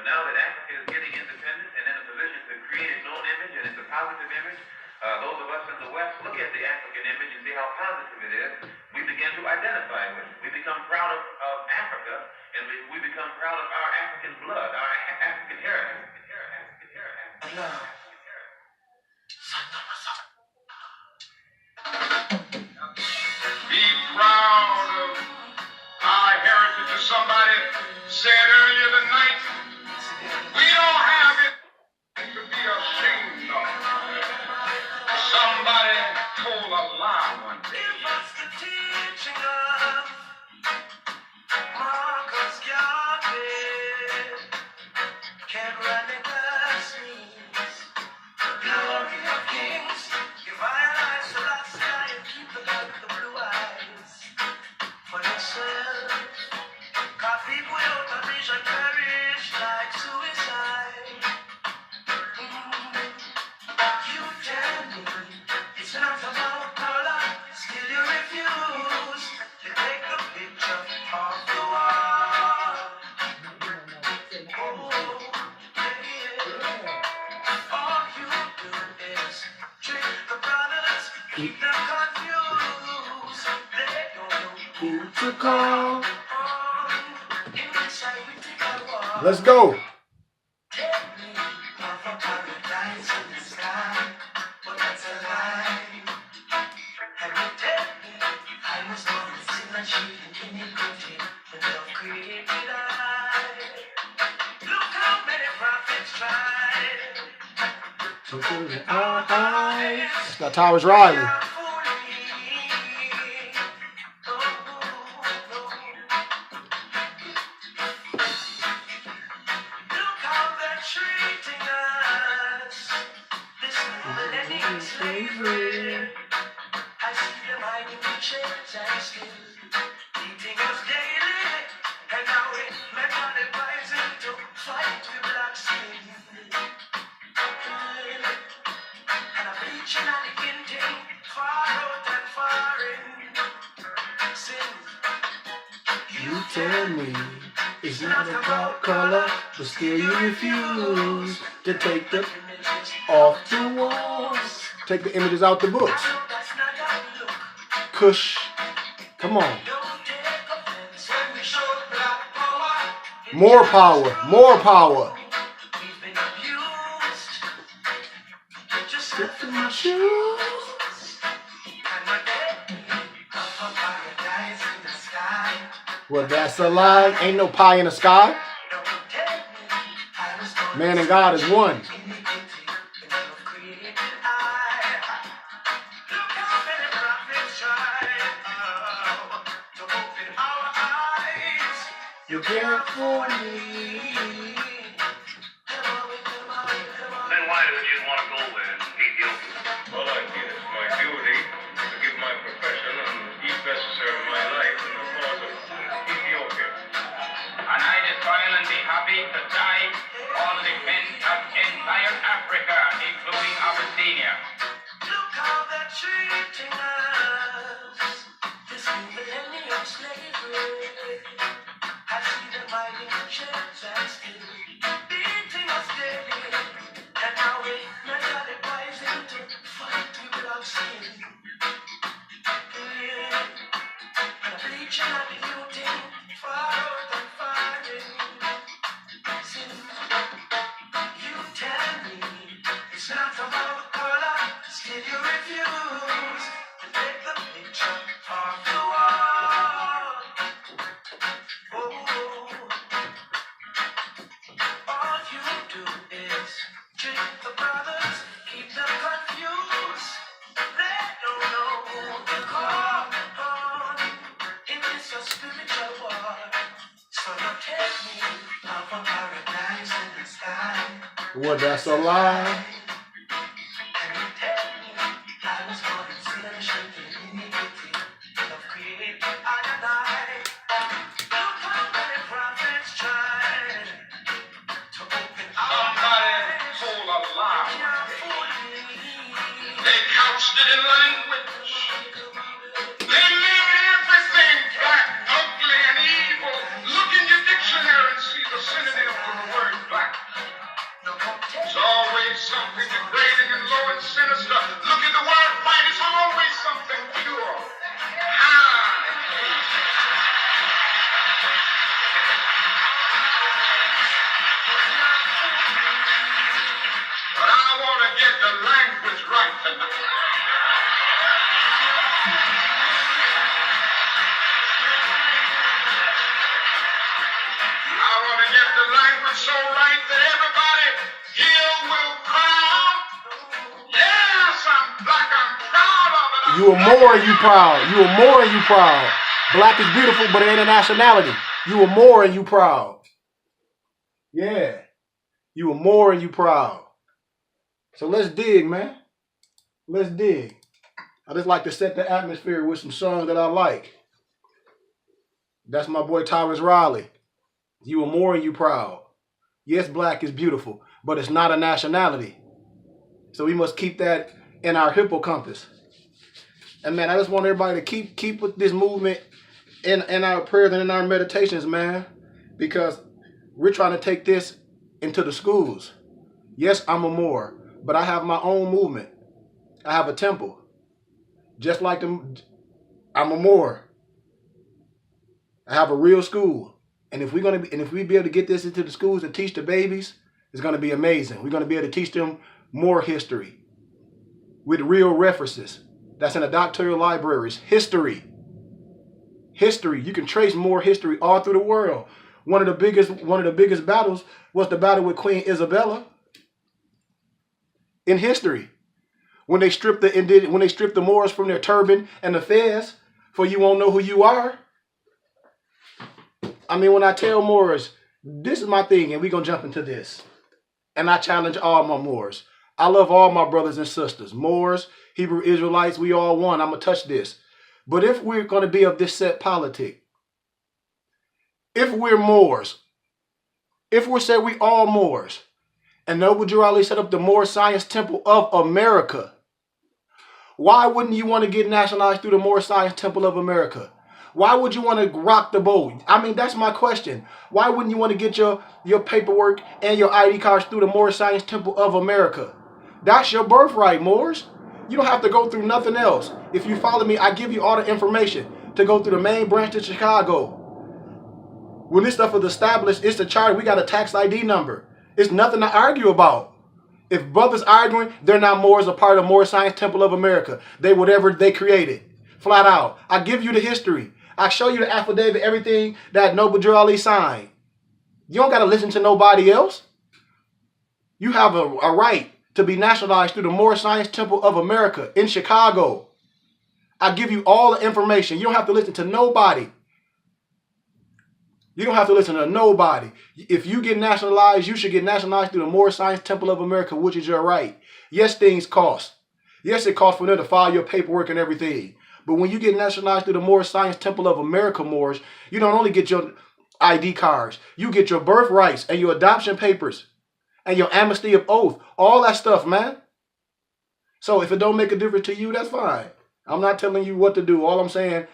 But now that Africa is getting independent and in a position to create its own image, and it's a positive image, those of us in the West look at the African image and see how positive it is. We begin to identify with it. We become proud of Africa, and we become proud of our African blood, our African heritage. Be proud of our heritage. As somebody said earlier tonight, we don't have it to be ashamed of. Somebody told a lie one day. It was the teaching of Marcus Garvey. Can't run in the streets. Glory of kings. Give iron eyes to that sky and keep the God with the blue eyes for yourself. Cause people without a vision perish like suicide. You tell me it's not about color, still you refuse to take the picture off the wall. All you do is trick the brothers, keep them confused. They don't know who to call. Let's go. Got Tarrius Riley. You tell me it's not about color, but still you refuse to take the off the walls. Take the images out the books. Kush. Come on. More power. More power. Step in my shoes. Well, that's a lie. Ain't no pie in the sky. Man and God is one. You can't fool me. Then why did you want to go there, Ethiopia? Well, I feel it's my duty to give my profession and if necessary my life in the cause of Ethiopia. And I desire and be happy to die on the defense of entire Africa, including Abyssinia. Look how they're treating us. This new millennium slavery. I see them hiding in chairs and still beating us daily. And now we mentally rising to fight without sin. And bleaching and diluting, far out and firing. Sin. You tell me it's not about color, still you refuse to take the picture off the wall. All you do is trick the brothers, keep them confused. They don't know who to call on in this spiritual war. So you take me out from paradise in the sky. Well, that's a lie. And you tell me I was born in sin and shame and iniquity. Love created I and I. Look how many prophets tried to open our eyes. Told a lie. They couched it in language. They made everything black, ugly, and evil. Look in your dictionary and see the synonym for the word black. so right that everybody here will proud. Yes, I'm black, I'm proud of it. You are more and you proud. You are more and you proud. Black is beautiful, but it ain't a nationality. You are more and you proud. Yeah. You are more and you proud. So let's dig, man. Let's dig. I just like to set the atmosphere with some songs that I like. That's my boy Tarrius Riley. You are more and you proud. Yes, black is beautiful, but it's not a nationality. So we must keep that in our hippocampus. And man, I just want everybody to keep with this movement in our prayers and in our meditations, man. Because we're trying to take this into the schools. Yes, I'm a Moor, but I have my own movement. I have a temple. Just like them, I'm a Moor. I have a real school. And if we be able to get this into the schools and teach the babies, it's gonna be amazing. We're gonna be able to teach them more history with real references. That's in the doctoral libraries. History. History. You can trace more history all through the world. One of the biggest battles was the battle with Queen Isabella in history. When they stripped the Moors from their turban and the fez, for you won't know who you are. I mean, when I tell Moors, this is my thing, and we're gonna jump into this. And I challenge all my Moors. I love all my brothers and sisters. Moors, Hebrew Israelites, we all one. I'm gonna touch this. But if we're gonna be of this set politic, if we're Moors, if we say we all Moors, and Noble Drew Ali set up the Moor Science Temple of America, why wouldn't you want to get nationalized through the Moor Science Temple of America? Why would you want to rock the boat? I mean, that's my question. Why wouldn't you want to get your paperwork and your ID cards through the Moor Science Temple of America? That's your birthright, Moors. You don't have to go through nothing else. If you follow me, I give you all the information to go through the main branch to Chicago. When this stuff is established, it's the charter. We got a tax ID number. It's nothing to argue about. If brothers arguing, they're not Moors, a part of Moor Science Temple of America. They whatever they created. Flat out. I give you the history. I show you the affidavit, everything that Noble Drew Ali signed. You don't got to listen to nobody else. You have a right to be nationalized through the Moor Science Temple of America in Chicago. I give you all the information. You don't have to listen to nobody. You don't have to listen to nobody. If you get nationalized, you should get nationalized through the Moor Science Temple of America, which is your right. Yes, things cost. Yes, it costs for them to file your paperwork and everything. But when you get nationalized through the Moor Science Temple of America, Moors, you don't only get your ID cards. You get your birth rights and your adoption papers and your amnesty of oath. All that stuff, man. So if it don't make a difference to you, that's fine. I'm not telling you what to do. All I'm saying,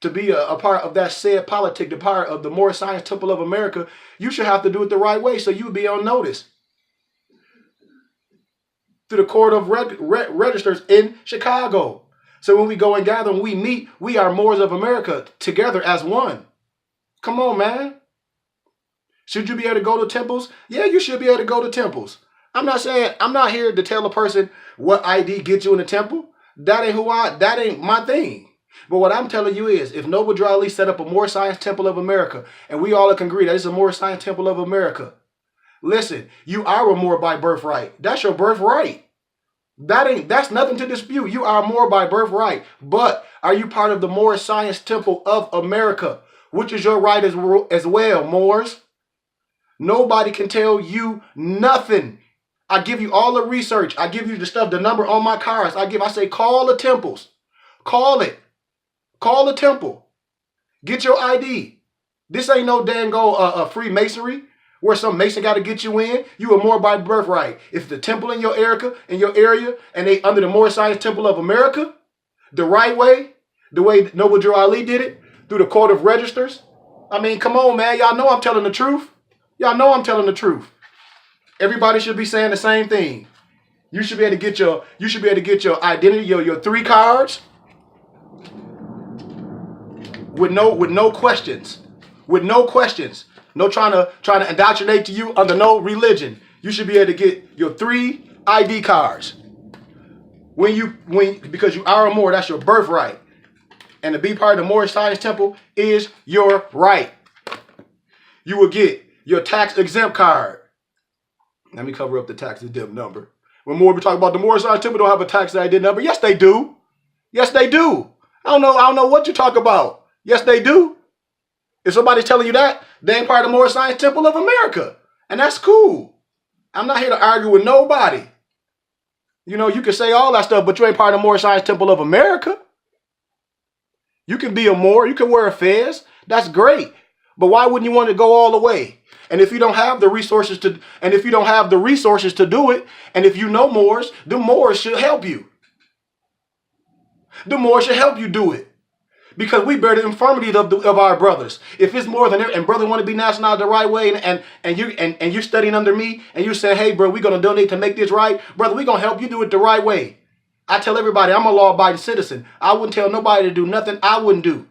to be a part of that said politic, the part of the Moor Science Temple of America, you should have to do it the right way so you would be on notice. Through the Court of Registers in Chicago. So when we go and gather and we meet, we are Moors of America together as one. Come on, man. Should you be able to go to temples? Yeah, you should be able to go to temples. I'm not here to tell a person what ID gets you in the temple. That ain't my thing. But what I'm telling you is, if Noble Drew Ali set up a Moor Science Temple of America, and we all can agree that it's a Moor Science Temple of America, listen, you are a Moor by birthright. That's your birthright. That's nothing to dispute. You are Moor by birthright. But are you part of the Moor Science Temple of America, which is your right as well, Moors? Nobody can tell you nothing. I give you all the research. I give you the stuff, the number on my cards. I say, call the temples. Call it. Call the temple. Get your ID. This ain't no dang Freemasonry where some Mason got to get you in. You are Moor by birthright. If the temple in your area, and they under the Moor Science Temple of America, the right way, the way Noble Drew Ali did it, through the Court of Registers. I mean, come on, man. Y'all know I'm telling the truth. Y'all know I'm telling the truth. Everybody should be saying the same thing. You should be able to get your identity, your 3 cards. With no questions. With no questions. No trying to indoctrinate to you under no religion. You should be able to get your 3 ID cards. Because you are a Moor, that's your birthright. And to be part of the Moorish Science Temple is your right. You will get Your tax exempt card. Let me cover up the tax exempt number. When more we talk about the Moorish Science Temple don't have a tax ID number. Yes, they do. Yes, they do. I don't know what you talk about. Yes, they do. If somebody's telling you that, they ain't part of the Moorish Science Temple of America. And that's cool. I'm not here to argue with nobody. You know, you can say all that stuff, but you ain't part of the Moorish Science Temple of America. You can be a Moor, you can wear a fez. That's great. But why wouldn't you want to go all the way? And if you don't have the resources to do it, and if you know Moors, the Moors should help you. The Moors should help you do it. Because we bear the infirmities of our brothers. If it's more than it, and brother want to be national the right way, and you're studying under me, and you say, hey, bro, we're going to donate to make this right, brother, we're going to help you do it the right way. I tell everybody, I'm a law-abiding citizen. I wouldn't tell nobody to do nothing I wouldn't do.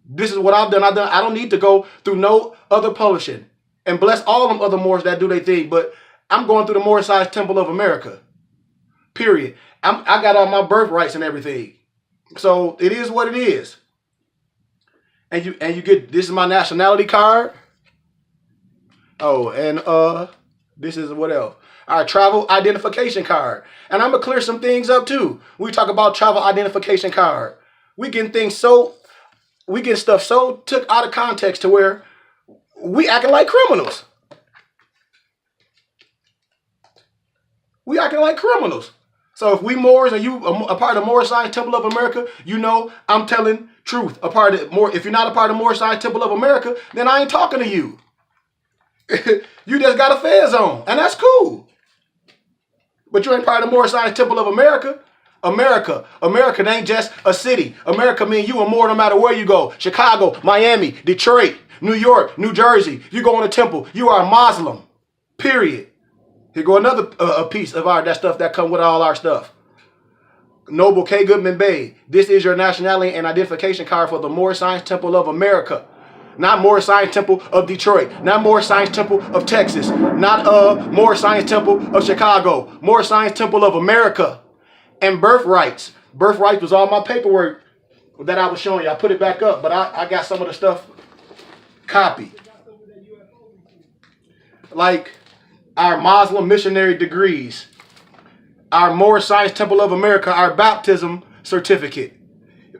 This is what I've done. I don't need to go through no other publishing. And bless all them other Moors that do their thing. But I'm going through the Moorish Science Temple of America. Period. I got all my birthrights and everything. So it is what it is. And you get, this is my nationality card. Oh, and this is what else? Our travel identification card. And I'm gonna clear some things up too. We talk about travel identification card. We getting stuff so took out of context to where we acting like criminals. We acting like criminals. So if we Moors and you a part of the Moorish Science Temple of America, you know I'm telling truth. If you're not a part of the Moorish Science Temple of America, then I ain't talking to you. You just got a fez on, and that's cool. But you ain't part of the Moorish Science Temple of America. America ain't just a city. America mean you a Moor no matter where you go. Chicago, Miami, Detroit, New York, New Jersey. You go in a temple, you are a Muslim. Period. Here go another a piece of that stuff that come with all our stuff. Noble K. Goodman Bay. This is your nationality and identification card for the Moorish Science Temple of America. Not Moorish Science Temple of Detroit. Not Moorish Science Temple of Texas. Not Moorish Science Temple of Chicago. Moorish Science Temple of America. And birthrights. Birthrights was all my paperwork that I was showing you. I put it back up, but I got some of the stuff copied. Like our Muslim missionary degrees. Our Moorish Science Temple of America, our baptism certificate.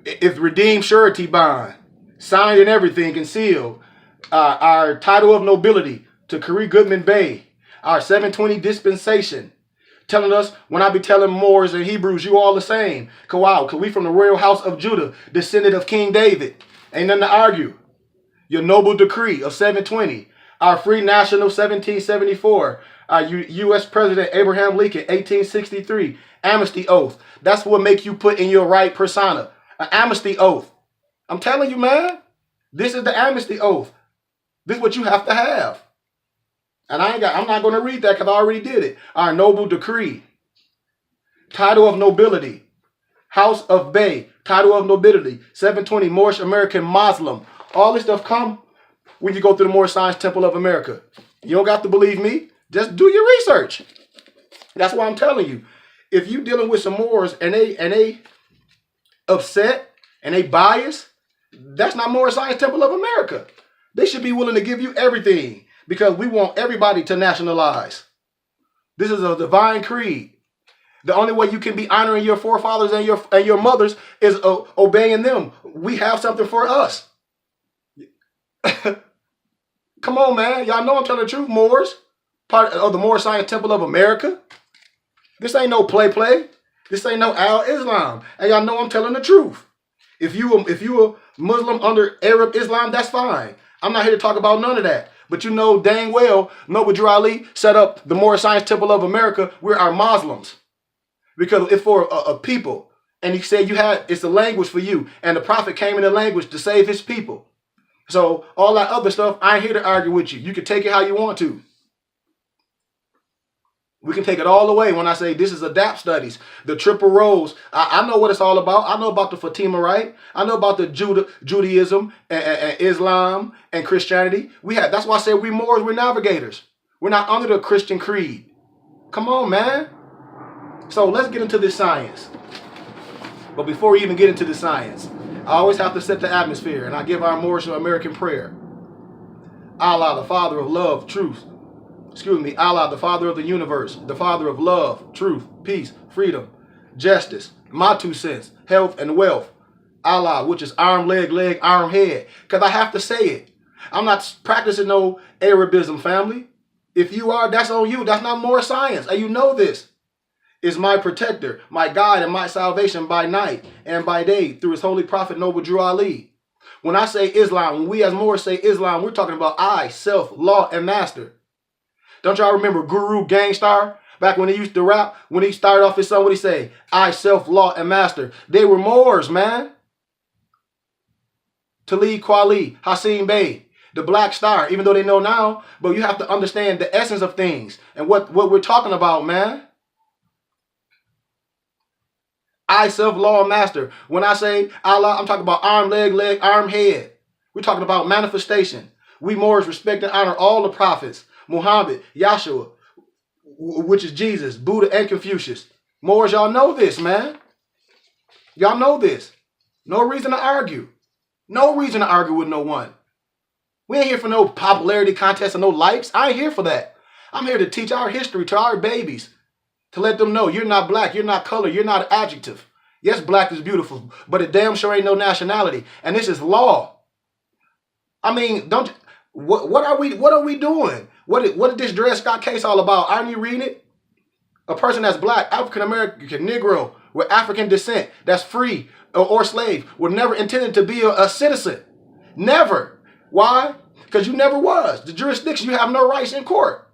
It's redeemed surety bond. Signed and everything and sealed. Our title of nobility to Khari Goodman Bay. Our 720 dispensation. Telling us, when I be telling Moors and Hebrews, you all the same. Because we from the royal house of Judah, descendant of King David. Ain't nothing to argue. Your noble decree of 720. Our free national 1774. Our U.S. President Abraham Lincoln 1863. Amnesty oath. That's what make you put in your right persona. An amnesty oath. I'm telling you, man. This is the amnesty oath. This is what you have to have. And I'm not going to read that because I already did it. Our noble decree. Title of nobility. House of Bay. Title of nobility. 720 Moorish American Muslim. All this stuff come when you go through the Moorish Science Temple of America. You don't got to believe me. Just do your research. That's why I'm telling you. If you dealing with some Moors and they upset and they biased, that's not Moorish Science Temple of America. They should be willing to give you everything because we want everybody to nationalize. This is a divine creed. The only way you can be honoring your forefathers and your mothers is obeying them. We have something for us. Come on, man. Y'all know I'm telling the truth, Moors. Part of the Moorish Science Temple of America. This ain't no play. This ain't no Al-Islam. And y'all know I'm telling the truth. If you a Muslim under Arab Islam, that's fine. I'm not here to talk about none of that. But you know dang well, Noble Drew Ali set up the Moorish Science Temple of America. We're our Muslims. Because it's for a people. And he said it's a language for you. And the prophet came in the language to save his people. So all that other stuff, I ain't here to argue with you. You can take it how you want to. We can take it all away when I say this is adapt studies. The triple rows. I know what it's all about. I know about the Fatima rite. I know about the Judaism and Islam and Christianity. That's why I say we Moors, we're navigators. We're not under the Christian creed. Come on, man. So let's get into this science. But before we even get into the science, I always have to set the atmosphere, and I give our Moorish American prayer. Allah, the Father of love, truth. Excuse me, Allah, the Father of the universe, the Father of love, truth, peace, freedom, justice, my 2 cents, health and wealth. Allah, which is arm, leg, arm, head. Because I have to say it. I'm not practicing no Arabism, family. If you are, that's on you. That's not more science. And you know this. Is my protector, my guide, and my salvation by night and by day through his holy prophet, Noble Drew Ali. When I say Islam, when we as Moors say Islam, we're talking about I, self, law, and master. Don't y'all remember Guru Gangstar? Back when he used to rap, when he started off his song, what he say? I, self, law, and master. They were Moors, man. Talib Kweli, Hassim Bey, the Black Star, even though they know now, but you have to understand the essence of things and what we're talking about, man. I, self, law, and master. When I say Allah, I'm talking about arm, leg, arm, head. We're talking about manifestation. We Moors respect and honor all the prophets. Muhammad, Yahshua, which is Jesus, Buddha, and Confucius. Moors, y'all know this, man. Y'all know this. No reason to argue. No reason to argue with no one. We ain't here for no popularity contest or no likes. I ain't here for that. I'm here to teach our history to our babies. To let them know you're not black, you're not color, you're not an adjective. Yes, black is beautiful, but it damn sure ain't no nationality. And this is law. I mean, what are we doing? What did this Dred Scott case all about? Aren't you reading it? A person that's black, African American, Negro, with African descent, that's free or slave, were never intended to be a citizen. Never. Why? Because you never was. The jurisdiction, you have no rights in court.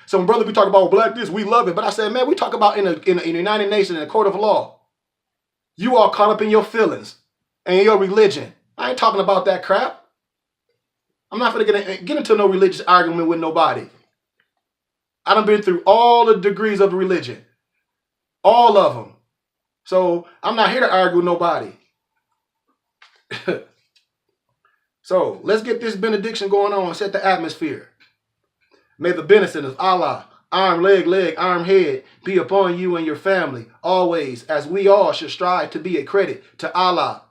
So when brother, we talk about black this, we love it. But I said, man, we talk about in the United Nations, in a court of law. You all caught up in your feelings and your religion. I ain't talking about that crap. I'm not going to get into no religious argument with nobody. I done been through all the degrees of religion. All of them. So I'm not here to argue with nobody. So let's get this benediction going on and set the atmosphere. May the benefit of Allah, arm, leg, arm, head, be upon you and your family, always, as we all should strive to be a credit to Allah,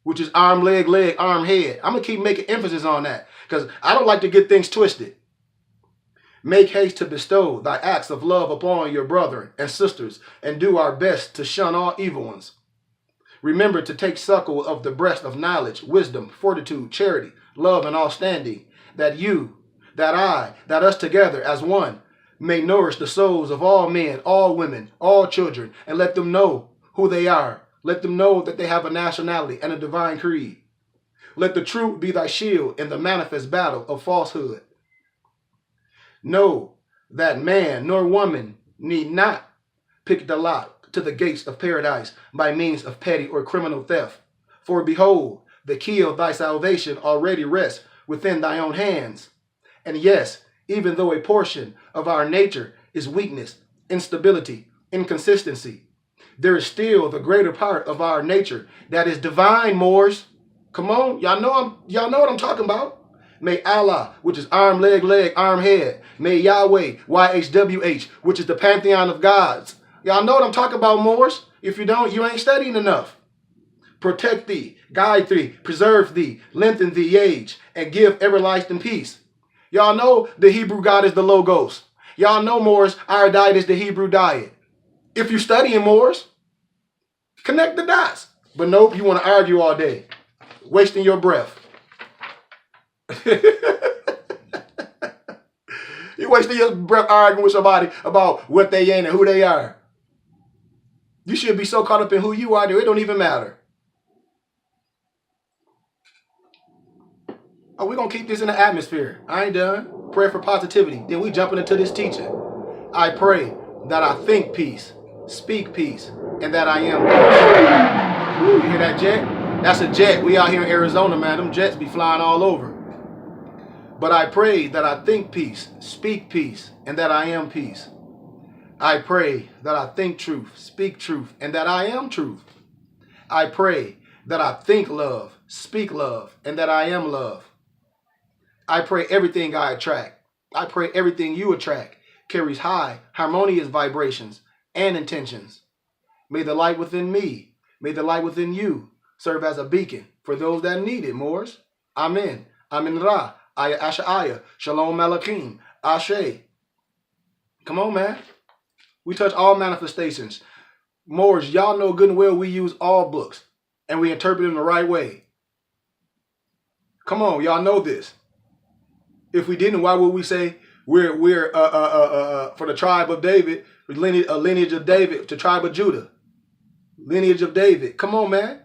which is arm, leg, arm, head. I'm going to keep making emphasis on that, because I don't like to get things twisted. Make haste to bestow thy acts of love upon your brethren and sisters, and do our best to shun all evil ones. Remember to take suckle of the breast of knowledge, wisdom, fortitude, charity, love, and all standing, that you, that I, that us together as one, may nourish the souls of all men, all women, all children, and let them know who they are. Let them know that they have a nationality and a divine creed. Let the truth be thy shield in the manifest battle of falsehood. Know that man nor woman need not pick the lock to the gates of paradise by means of petty or criminal theft. For behold, the key of thy salvation already rests within thy own hands. And yes, even though a portion of our nature is weakness, instability, inconsistency, there is still the greater part of our nature that is divine, Moors. Come on, y'all know what I'm talking about. May Allah, which is arm, leg, arm, head. May Yahweh, YHWH, which is the pantheon of gods. Y'all know what I'm talking about, Moors. If you don't, you ain't studying enough. Protect thee, guide thee, preserve thee, lengthen thee age, and give everlasting peace. Y'all know the Hebrew God is the Logos. Y'all know, Moors, our diet is the Hebrew diet. If you're studying, Moors, connect the dots. But nope, you want to argue all day, wasting your breath. You're wasting your breath arguing with somebody about what they ain't and who they are. You should be so caught up in who you are that it don't even matter. Oh, we're going to keep this in the atmosphere. I ain't done. Prayer for positivity. Then we jumping into this teaching. I pray that I think peace, speak peace, and that I am peace. Woo, you hear that jet? That's a jet. We out here in Arizona, man. Them jets be flying all over. But I pray that I think peace, speak peace, and that I am peace. I pray that I think truth, speak truth, and that I am truth. I pray that I think love, speak love, and that I am love. I pray everything I attract, I pray everything you attract carries high, harmonious vibrations and intentions. May the light within me, may the light within you serve as a beacon for those that need it, Moors. Amen. Amin Ra. Aya Ashaya, Shalom Malakim, Ashe. Come on, man. We touch all manifestations. Moors, y'all know good and well we use all books and we interpret them the right way. Come on, y'all know this. If we didn't, why would we say we're for the tribe of David, lineage of David, the tribe of Judah, lineage of David? Come on, man.